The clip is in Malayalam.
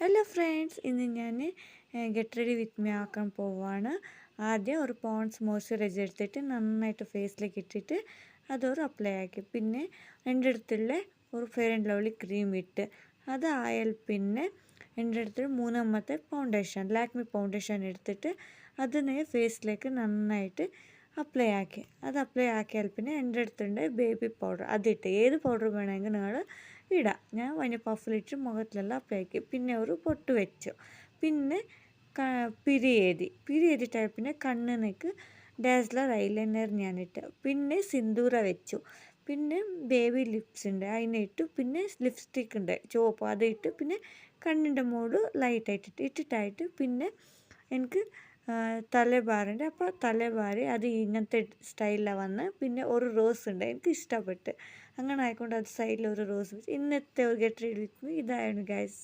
ഹലോ ഫ്രണ്ട്സ്, ഇന്ന് ഞാൻ ഗെറ്റ് റെഡി വിത്ത് മീ ആക്കാൻ പോവാണ്. ആദ്യം ഒരു പോൺസ് മോയ്സ്ചറൈസർ എടുത്തിട്ട് നന്നായിട്ട് ഫേസിലേക്ക് ഇട്ടിട്ട് അതൊരു അപ്ലൈ ആക്കി. പിന്നെ എൻ്റെ അടുത്തുള്ള ഒരു ഫെയർ ആൻഡ് ലവ്ലി ക്രീം ഇട്ട് അത് ആയാൽ പിന്നെ എൻ്റെ അടുത്ത് മൂന്നാമത്തെ ഫൗണ്ടേഷൻ ലാക്മി ഫൗണ്ടേഷൻ എടുത്തിട്ട് അതിനെ ഫേസിലേക്ക് നന്നായിട്ട് അപ്ലൈ ആക്കി. അത് അപ്ലൈ ആക്കിയാൽ പിന്നെ എൻ്റെ അടുത്തുണ്ട് ബേബി പൗഡർ. അതിട്ട് ഏത് പൗഡർ വേണമെങ്കിൽ നിങ്ങൾ ഇടാം. ഞാൻ അതിന് പഫിലിട്ട് മുഖത്തിലെല്ലാം അപ്ലൈ ആക്കി. പിന്നെ ഒരു പൊട്ട് വെച്ചു. പിന്നെ പിരിയേതി ടൈപ്പിന് കണ്ണിനേക്ക് ഡാസ്ലർ ഐലൈനർ ഞാനിട്ട്. പിന്നെ സിന്ദൂര വെച്ചു. പിന്നെ ബേബി ലിപ്സ് ഉണ്ട് അതിനിട്ടു. പിന്നെ ലിപ്സ്റ്റിക് ഉണ്ട് ചുവപ്പ് അതിട്ട്. പിന്നെ കണ്ണിൻ്റെ മോട് ലൈറ്റായിട്ട് ഇട്ടിട്ടായിട്ട് പിന്നെ എനിക്ക് തലഭാറുണ്ട്. അപ്പോൾ തലഭാരി അത് ഇങ്ങനത്തെ സ്റ്റൈലിലാണ് വന്ന്. പിന്നെ ഒരു റോസ് ഉണ്ട് എനിക്ക് ഇഷ്ടപ്പെട്ട്. അങ്ങനെ ആയിക്കൊണ്ട് അത് സൈഡിൽ ഒരു റോസ് വെച്ച്. ഇന്നത്തെ ഒരു ഗെറ്റ് റെഡി വിത്ത് മീ ഇതായിരുന്നു ഗൈസ്.